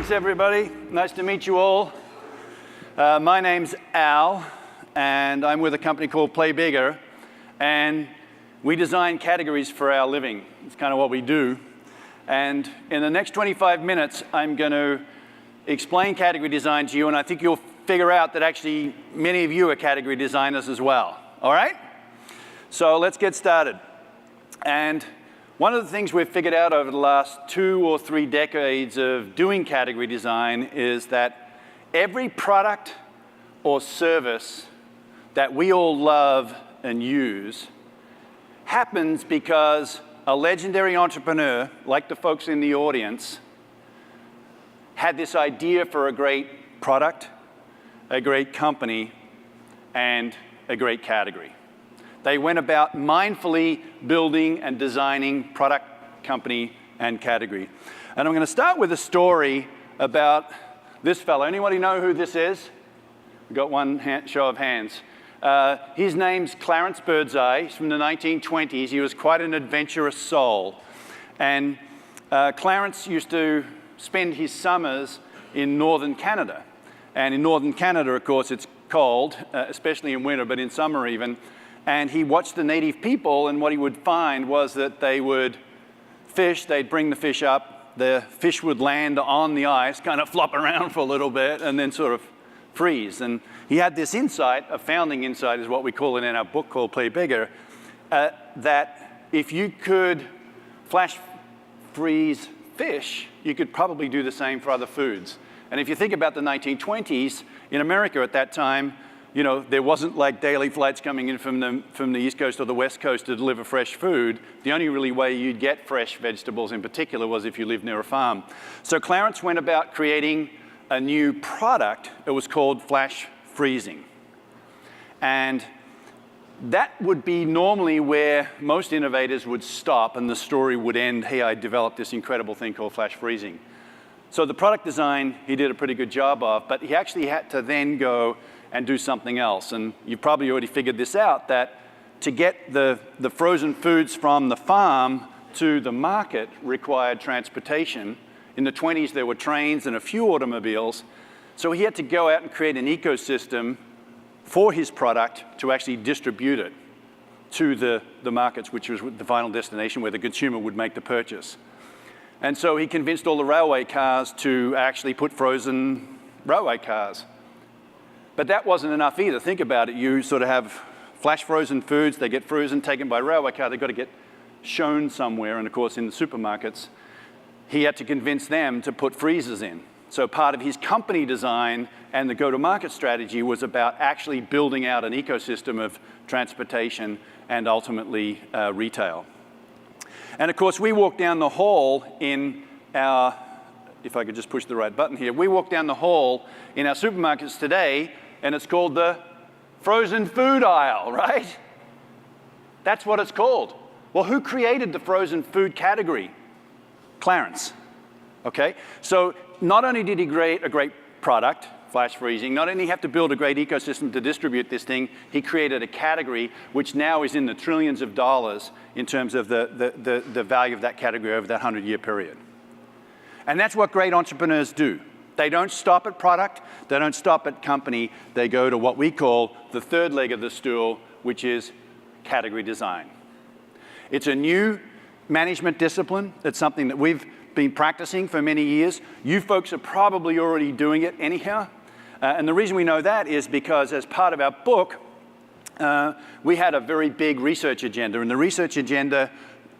Thanks, everybody. Nice to meet you all. My name's Al, and I'm with a company called Play Bigger, and we design categories for our living. It's kind of what we do. And in the next 25 minutes, I'm going to explain category design to you, and I think you'll figure out that actually many of you are category designers as well. All right? So let's get started. And one of the things we've figured out over the last 2 or 3 decades of doing category design is that every product or service that we all love and use happens because a legendary entrepreneur, like the folks in the audience, had this idea for a great product, a great company, and a great category. They went about mindfully building and designing product, company, and category. And I'm going to start with a story about this fellow. Anybody know who this is? We've got one show of hands. His name's Clarence Birdseye. He's from the 1920s. He was quite an adventurous soul. And Clarence used to spend his summers in northern Canada. And in northern Canada, of course, it's cold, especially in winter, but in summer even. And he watched the native people, and what he would find was that they would fish, they'd bring the fish up, the fish would land on the ice, kind of flop around for a little bit, and then sort of freeze. And he had this insight, a founding insight is what we call it in our book called Play Bigger, that if you could flash freeze fish, you could probably do the same for other foods. And if you think about the 1920s, in America at that time, you know, there wasn't like daily flights coming in from the East Coast or the West Coast to deliver fresh food. The only really way you'd get fresh vegetables in particular was if you lived near a farm. So Clarence went about creating a new product. It was called flash freezing. And that would be normally where most innovators would stop and the story would end, hey, I developed this incredible thing called flash freezing. So the product design, he did a pretty good job of, but he actually had to then go and do something else. And you've probably already figured this out, that to get the frozen foods from the farm to the market required transportation. In the 20s, there were trains and a few automobiles. So he had to go out and create an ecosystem for his product to actually distribute it to the markets, which was the final destination where the consumer would make the purchase. And so he convinced all the railway cars to actually put frozen railway cars. But that wasn't enough either. Think about it. You sort of have flash frozen foods. They get frozen, taken by railway car. They've got to get shown somewhere. And of course, in the supermarkets, he had to convince them to put freezers in. So part of his company design and the go-to-market strategy was about actually building out an ecosystem of transportation and ultimately retail. And of course, we walk down the hall in our, if I could just push the right button here, we walk down the hall in our supermarkets today, and it's called the frozen food aisle, right? That's what it's called. Well, who created the frozen food category? Clarence, okay? So not only did he create a great product, flash freezing, not only did he have to build a great ecosystem to distribute this thing, he created a category which now is in the trillions of dollars in terms of the value of that category over that 100-year period. And that's what great entrepreneurs do. They don't stop at product, they don't stop at company, they go to what we call the third leg of the stool, which is category design. It's a new management discipline. It's something that we've been practicing for many years. You folks are probably already doing it anyhow. And the reason we know that is because as part of our book, we had a very big research agenda, and the research agenda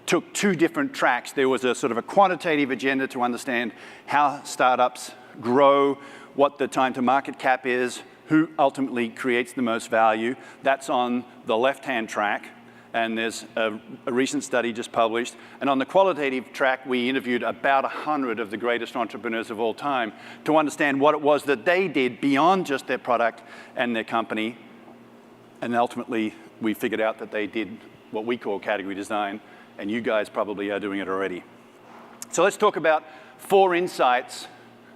took 2 different tracks. There was a sort of a quantitative agenda to understand how startups grow, what the time to market cap is, who ultimately creates the most value. That's on the left-hand track, and there's a recent study just published. And on the qualitative track, we interviewed about 100 of the greatest entrepreneurs of all time to understand what it was that they did beyond just their product and their company. And ultimately, we figured out that they did what we call category design, and you guys probably are doing it already. So let's talk about 4 insights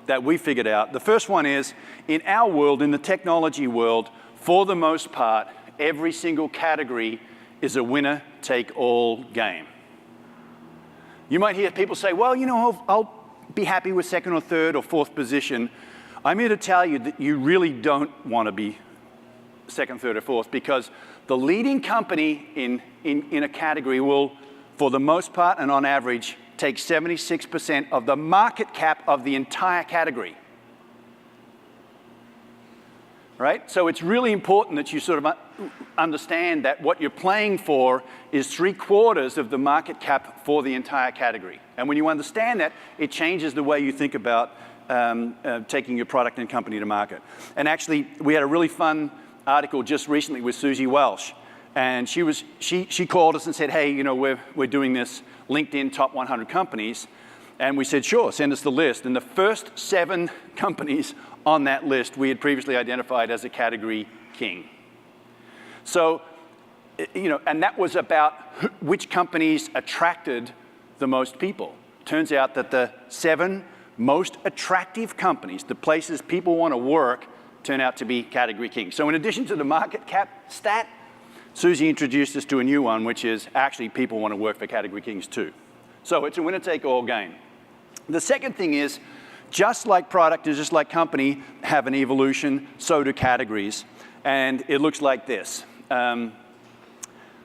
that we figured out. The first one is, in our world, in the technology world, for the most part, every single category is a winner-take-all game. You might hear people say, well, you know, I'll be happy with second or third or fourth position, I'm here to tell you that you really don't want to be second, third, or fourth, because the leading company in a category will, for the most part and on average, take 76% of the market cap of the entire category. Right? So it's really important that you sort of understand that what you're playing for is 3/4 of the market cap for the entire category. And when you understand that, it changes the way you think about taking your product and company to market. And actually, we had a really fun article just recently with Susie Welsh. And she called us and said, hey, you know, we're doing this LinkedIn top 100 companies. And we said, sure, send us the list. And the first 7 companies on that list we had previously identified as a category king. So, you know, and that was about which companies attracted the most people. Turns out that the 7 most attractive companies, the places people want to work, turn out to be category kings. So in addition to the market cap stat, Susie introduced us to a new one, which is actually people want to work for category kings too. So it's a winner-take-all game. The second thing is, just like product and just like company have an evolution, so do categories. And it looks like this.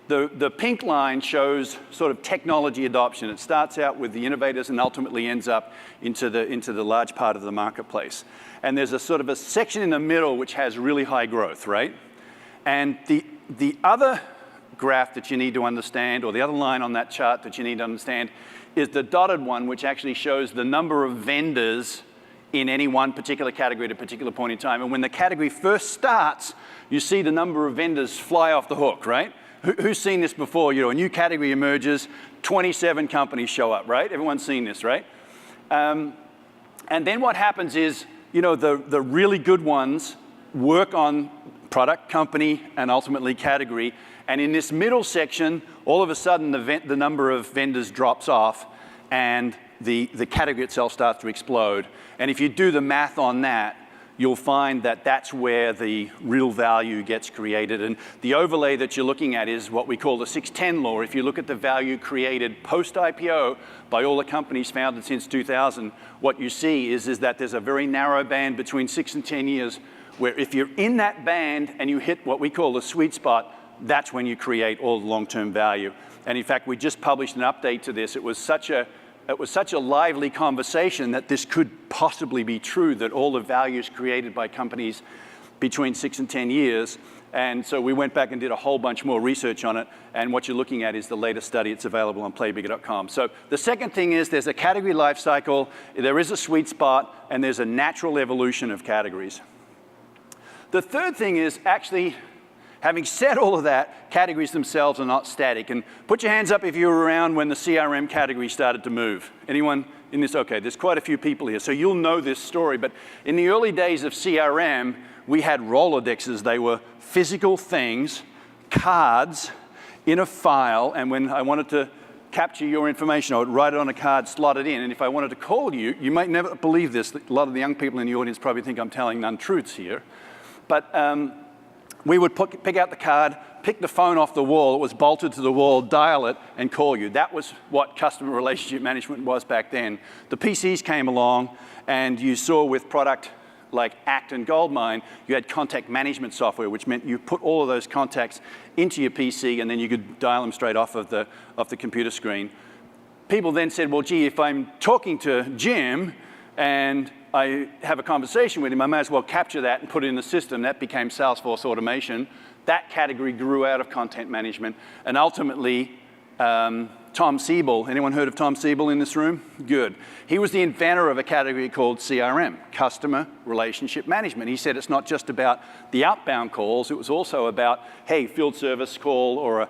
The pink line shows sort of technology adoption. It starts out with the innovators and ultimately ends up into the large part of the marketplace. And there's a sort of a section in the middle which has really high growth, right? And the other graph that you need to understand, or the other line on that chart that you need to understand, is the dotted one, which actually shows the number of vendors in any one particular category at a particular point in time. And when the category first starts, you see the number of vendors fly off the hook, right? Who's seen this before? You know, a new category emerges, 27 companies show up, right? Everyone's seen this, right? And then what happens is, you know, the really good ones work on product, company, and ultimately category. And in this middle section, all of a sudden the number of vendors drops off and the category itself starts to explode. And if you do the math on that, you'll find that that's where the real value gets created. And the overlay that you're looking at is what we call the 610 law. If you look at the value created post-IPO by all the companies founded since 2000, what you see is that there's a very narrow band between 6 and 10 years where if you're in that band and you hit what we call the sweet spot, that's when you create all the long-term value. And in fact, we just published an update to this. It was such a lively conversation that this could possibly be true, that all the value is created by companies between 6 and 10 years. And so we went back and did a whole bunch more research on it. And what you're looking at is the latest study. It's available on playbigger.com. So the second thing is there's a category life cycle, there is a sweet spot, and there's a natural evolution of categories. The third thing is actually, having said all of that, categories themselves are not static. And put your hands up if you were around when the CRM category started to move. Anyone in this? Okay, there's quite a few people here, so you'll know this story. But in the early days of CRM, we had Rolodexes. They were physical things, cards in a file, and when I wanted to capture your information, I would write it on a card, slot it in, and if I wanted to call you, you might never believe this. A lot of the young people in the audience probably think I'm telling untruths here. But we would pick out the card, pick the phone off the wall, it was bolted to the wall, dial it, and call you. That was what customer relationship management was back then. The PCs came along, and you saw with product like Act and Goldmine, you had contact management software, which meant you put all of those contacts into your PC, and then you could dial them straight off of the computer screen. People then said, well, gee, if I'm talking to Jim, and I have a conversation with him, I may as well capture that and put it in the system. That became Salesforce automation. That category grew out of content management. And ultimately, Tom Siebel, anyone heard of Tom Siebel in this room? Good. He was the inventor of a category called CRM, Customer Relationship Management. He said it's not just about the outbound calls, it was also about, hey, field service call or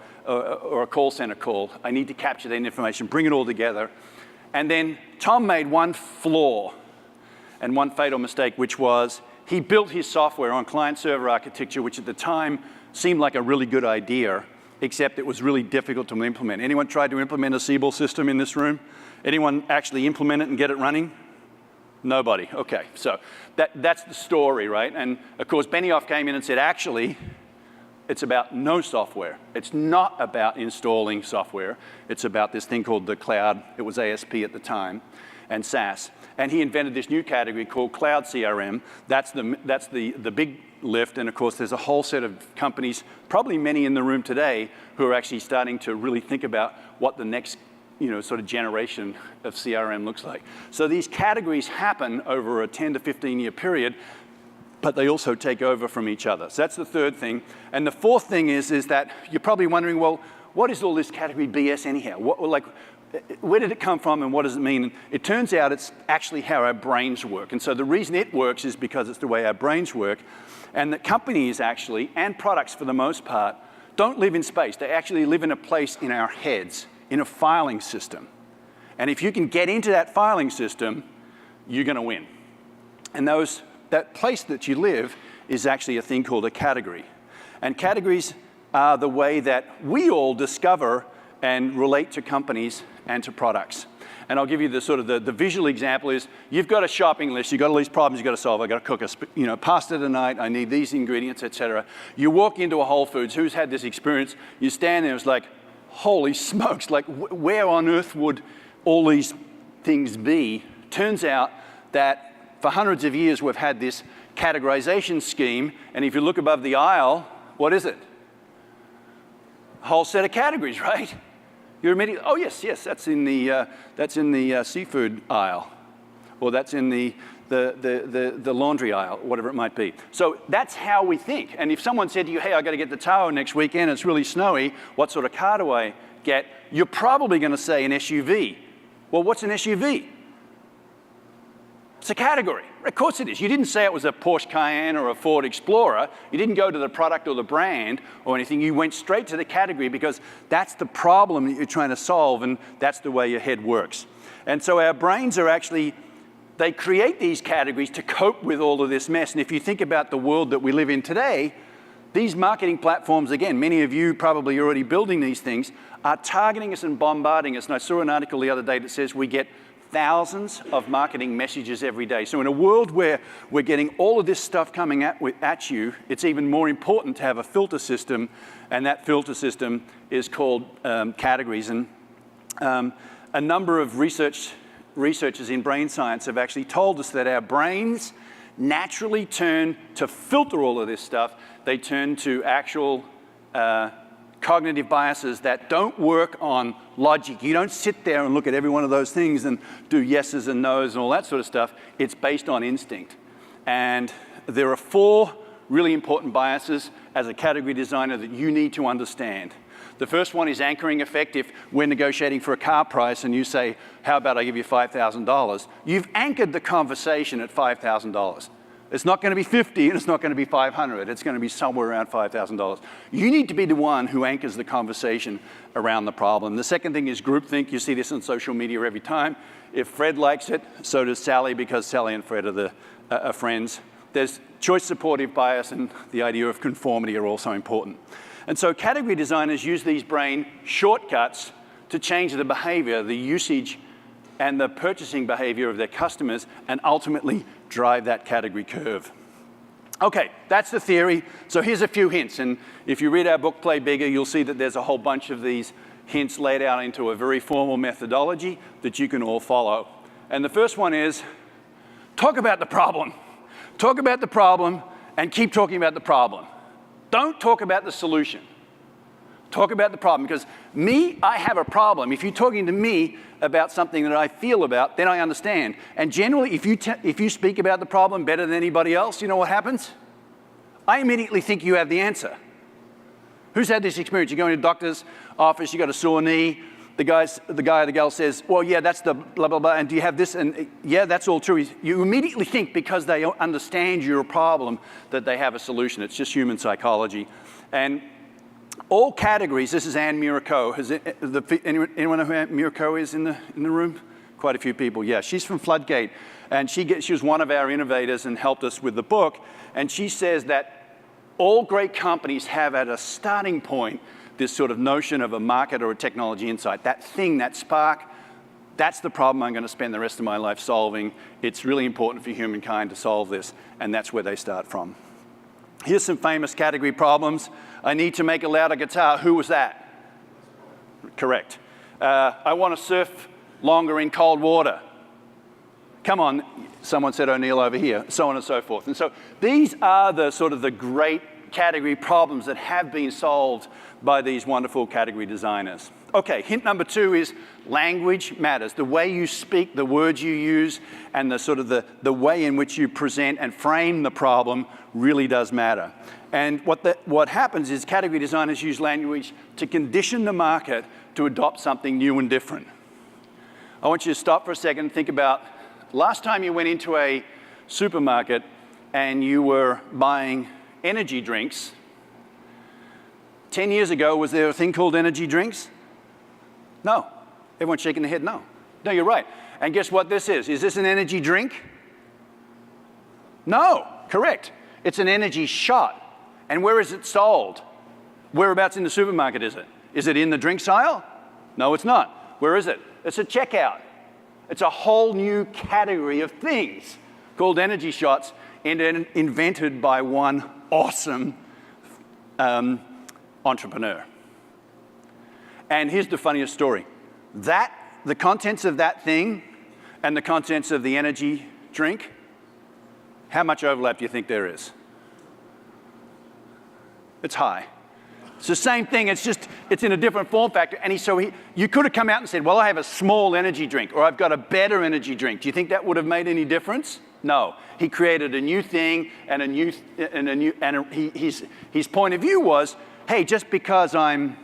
a call center call. I need to capture that information, bring it all together. And then Tom made one flaw and one fatal mistake, which was he built his software on client-server architecture, which at the time seemed like a really good idea, except it was really difficult to implement. Anyone tried to implement a Siebel system in this room? Anyone actually implement it and get it running? Nobody. Okay, so that's the story, right? And of course, Benioff came in and said, actually, it's about no software. It's not about installing software. It's about this thing called the cloud. It was ASP at the time. and SaaS. And he invented this new category called cloud CRM. That's the big lift, and of course there's a whole set of companies, probably many in the room today, who are actually starting to really think about what the next sort of generation of CRM looks like. So these categories happen over a 10 to 15 year period, but they also take over from each other. So that's the third thing. And the fourth thing is that you're probably wondering, well, what is all this category BS anyhow? Where did it come from and what does it mean? And it turns out it's actually how our brains work. And so the reason it works is because it's the way our brains work. And that companies actually, and products for the most part, don't live in space. They actually live in a place in our heads, in a filing system. And if you can get into that filing system, you're going to win. And that place that you live is actually a thing called a category. And categories are the way that we all discover and relate to companies and to products. And I'll give you the visual example is, you've got a shopping list, you've got all these problems you've got to solve. I've got to cook pasta tonight, I need these ingredients, etc. You walk into a Whole Foods, who's had this experience? You stand there, it's like, holy smokes, like where on earth would all these things be? Turns out that for hundreds of years we've had this categorization scheme, and if you look above the aisle, what is it? A whole set of categories, right? You're immediately, oh yes, that's in the seafood aisle, or that's in the laundry aisle, whatever it might be. So that's how we think. And if someone said to you, hey, I got to get to Tahoe next weekend, it's really snowy, what sort of car do I get? You're probably going to say an SUV. Well, what's an SUV? It's a category. Of course it is. You didn't say it was a Porsche Cayenne or a Ford Explorer. You didn't go to the product or the brand or anything. You went straight to the category because that's the problem that you're trying to solve, and that's the way your head works. And so our brains are actually, they create these categories to cope with all of this mess. And if you think about the world that we live in today, these marketing platforms, again, many of you probably are already building these things, are targeting us and bombarding us. And I saw an article the other day that says we get thousands of marketing messages every day. So in a world where we're getting all of this stuff coming at you, it's even more important to have a filter system, and that filter system is called categories. And a number of researchers in brain science have actually told us that our brains naturally turn to filter all of this stuff. They turn to actual cognitive biases that don't work on logic. You don't sit there and look at every one of those things and do yeses and nos and all that sort of stuff. It's based on instinct. And there are 4 really important biases as a category designer that you need to understand. The first one is anchoring effect. If we're negotiating for a car price and you say, how about I give you $5,000? You've anchored the conversation at $5,000. It's not going to be 50 and it's not going to be 500. It's going to be somewhere around $5,000. You need to be the one who anchors the conversation around the problem. The second thing is groupthink. You see this on social media every time. If Fred likes it, so does Sally, because Sally and Fred are friends. There's choice supportive bias, and the idea of conformity are also important. And so category designers use these brain shortcuts to change the behavior, the usage, and the purchasing behavior of their customers, and ultimately drive that category curve. Okay, that's the theory. So here's a few hints. And if you read our book, Play Bigger, you'll see that there's a whole bunch of these hints laid out into a very formal methodology that you can all follow. And the first one is, talk about the problem. Talk about the problem and keep talking about the problem. Don't talk about the solution. Talk about the problem, because I have a problem. If you're talking to me about something that I feel about, then I understand. And generally, if you speak about the problem better than anybody else, you know what happens? I immediately think you have the answer. Who's had this experience? You go into a doctor's office, you got a sore knee, the guy or the girl says, well, yeah, that's the blah, blah, blah, and do you have this? And yeah, that's all true. You immediately think, because they understand your problem, that they have a solution. It's just human psychology. And all categories, this is Anne Muraco. Anyone know who Anne Muraco is in the room? Quite a few people, yeah. She's from Floodgate, and she was one of our innovators and helped us with the book. And she says that all great companies have at a starting point this sort of notion of a market or a technology insight. That thing, that spark, that's the problem I'm going to spend the rest of my life solving. It's really important for humankind to solve this, and that's where they start from. Here's some famous category problems. I need to make a louder guitar. Who was that? Correct. I want to surf longer in cold water. Come on, someone said O'Neill over here, so on and so forth. And so these are the sort of the great category problems that have been solved by these wonderful category designers. Okay, hint number 2 is language matters. The way you speak, the words you use, and the sort of the way in which you present and frame the problem really does matter. And what happens is category designers use language to condition the market to adopt something new and different. I want you to stop for a second and think about last time you went into a supermarket and you were buying energy drinks. 10 years ago, was there a thing called energy drinks? No. Everyone's shaking their head, no. No, you're right. And guess what this is? Is this an energy drink? No, correct. It's an energy shot. And where is it sold? Whereabouts in the supermarket is it? Is it in the drinks aisle? No, it's not. Where is it? It's a checkout. It's a whole new category of things called energy shots, invented by one awesome entrepreneur. And here's the funniest story. The contents of that thing and the contents of the energy drink, how much overlap do you think there is? It's high. It's the same thing, it's in a different form factor. And you could have come out and said, well, I have a small energy drink, or I've got a better energy drink. Do you think that would have made any difference? No. He created a new thing, his point of view was, hey, just because I'm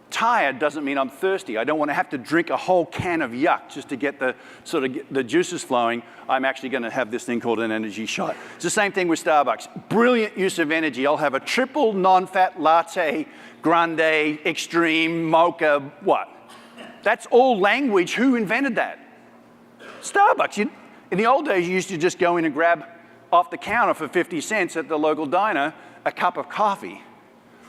tired doesn't mean I'm thirsty. I don't want to have to drink a whole can of yuck just to get the juices flowing. I'm actually going to have this thing called an energy shot. It's the same thing with Starbucks. Brilliant use of energy. I'll have a triple non-fat latte, grande, extreme, mocha, what? That's all language. Who invented that? Starbucks. In the old days, you used to just go in and grab off the counter for 50 cents at the local diner a cup of coffee.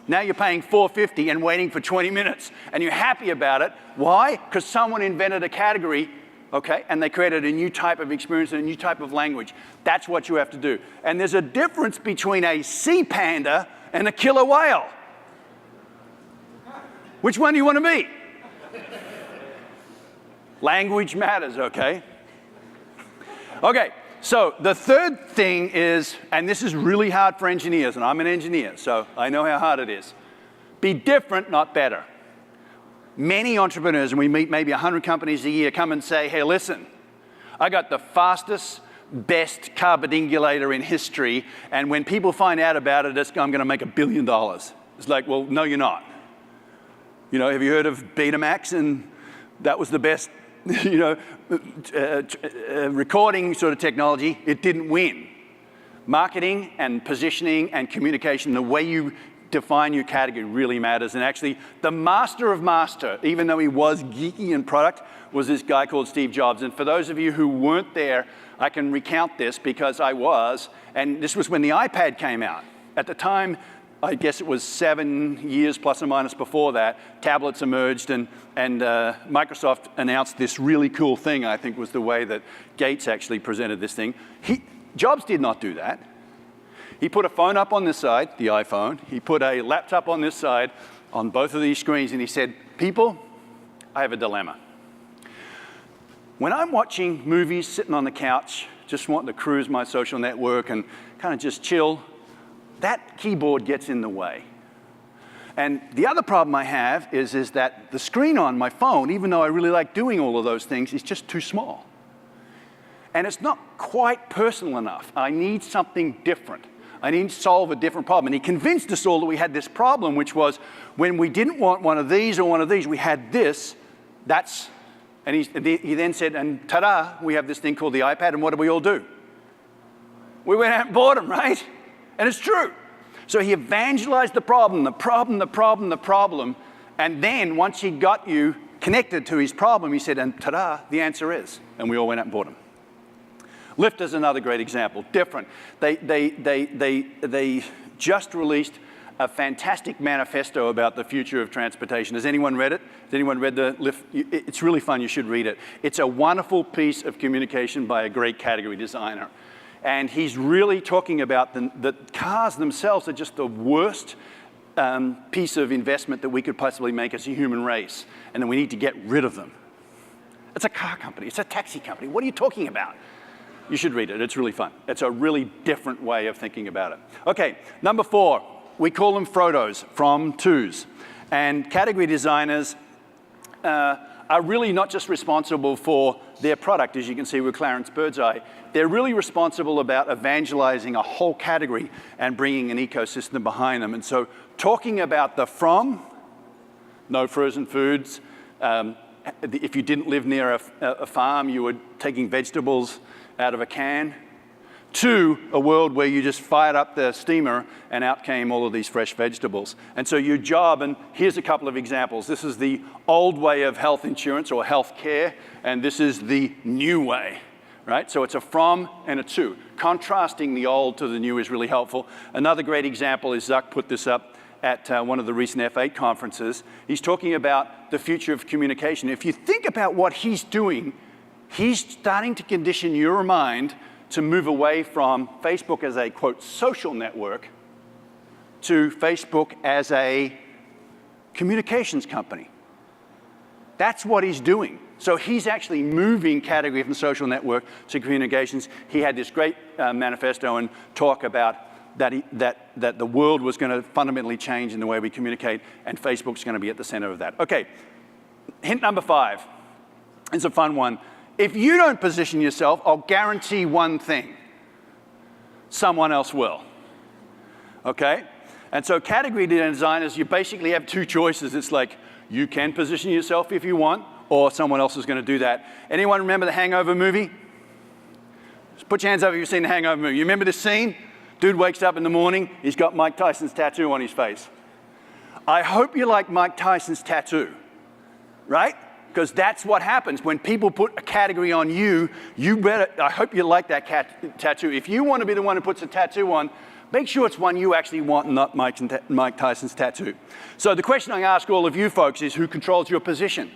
Now you're paying $4.50 and waiting for 20 minutes, and you're happy about it. Why? Because someone invented a category, okay, and they created a new type of experience and a new type of language. That's what you have to do. And there's a difference between a sea panda and a killer whale. Which one do you want to be? Language matters, okay? Okay. So the third thing is, and this is really hard for engineers, and I'm an engineer, so I know how hard it is. Be different, not better. Many entrepreneurs, and we meet maybe 100 companies a year, come and say, hey, listen, I got the fastest, best carbidingulator in history, and when people find out about it, I'm going to make $1 billion. It's like, well, no, you're not. You know, have you heard of Betamax? And that was the best recording sort of technology. It didn't win. Marketing and positioning and communication, the way you define your category really matters. And actually, the master of master, even though he was geeky in product, was this guy called Steve Jobs. And for those of you who weren't there, I can recount this because I was. And this was when the iPad came out. At the time, I guess it was 7 years plus or minus before that, tablets emerged, and Microsoft announced this really cool thing. I think was the way that Gates actually presented this thing. Jobs did not do that. He put a phone up on this side, the iPhone. He put a laptop on this side, on both of these screens, and he said, people, I have a dilemma. When I'm watching movies, sitting on the couch, just wanting to cruise my social network and kind of just chill, that keyboard gets in the way. And the other problem I have is that the screen on my phone, even though I really like doing all of those things, is just too small. And it's not quite personal enough. I need something different. I need to solve a different problem. And he convinced us all that we had this problem, which was when we didn't want one of these or one of these, we had this. And he then said, and ta-da, we have this thing called the iPad, and what did we all do? We went out and bought them, right? And it's true. So he evangelized the problem, and then once he got you connected to his problem, he said, and ta-da, the answer is. And we all went out and bought them. Lyft is another great example, different. They just released a fantastic manifesto about the future of transportation. Has anyone read it? Has anyone read the Lyft? It's really fun, you should read it. It's a wonderful piece of communication by a great category designer. And he's really talking about the cars themselves are just the worst piece of investment that we could possibly make as a human race, and then we need to get rid of them. It's a car company. It's a taxi company. What are you talking about? You should read it. It's really fun. It's a really different way of thinking about it. Okay, number 4, we call them Frodos, from twos. And category designers are really not just responsible for their product, as you can see with Clarence Birdseye. They're really responsible about evangelizing a whole category and bringing an ecosystem behind them. And so talking about the from, no frozen foods. If you didn't live near a farm, you were taking vegetables out of a can, to a world where you just fired up the steamer and out came all of these fresh vegetables. And so your job, and here's a couple of examples. This is the old way of health insurance or health care, and this is the new way, right? So it's a from and a to. Contrasting the old to the new is really helpful. Another great example is Zuck put this up at one of the recent F8 conferences. He's talking about the future of communication. If you think about what he's doing, he's starting to condition your mind to move away from Facebook as a, quote, social network to Facebook as a communications company. That's what he's doing. So he's actually moving category from social network to communications. He had this great manifesto and talk about that the world was going to fundamentally change in the way we communicate, and Facebook's going to be at the center of that. Okay, hint number 5. It's a fun one. If you don't position yourself, I'll guarantee one thing. Someone else will. Okay? And so category designers, you basically have 2 choices. It's like, you can position yourself if you want, or someone else is going to do that. Anyone remember the Hangover movie? Just put your hands up if you've seen the Hangover movie. You remember this scene? Dude wakes up in the morning, he's got Mike Tyson's tattoo on his face. I hope you like Mike Tyson's tattoo, right? Because that's what happens. When people put a category on you, I hope you like that tattoo. If you want to be the one who puts a tattoo on, make sure it's one you actually want, not Mike Tyson's tattoo. So the question I ask all of you folks is, who controls your position?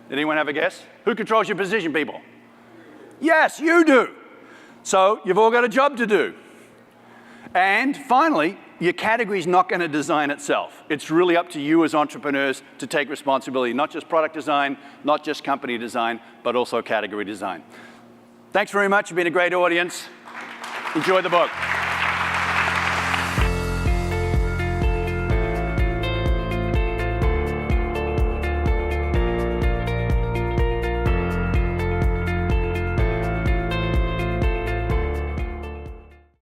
Did anyone have a guess? Who controls your position, people? Yes, you do. So you've all got a job to do. And finally, your category is not going to design itself. It's really up to you as entrepreneurs to take responsibility, not just product design, not just company design, but also category design. Thanks very much. You've been a great audience. Enjoy the book.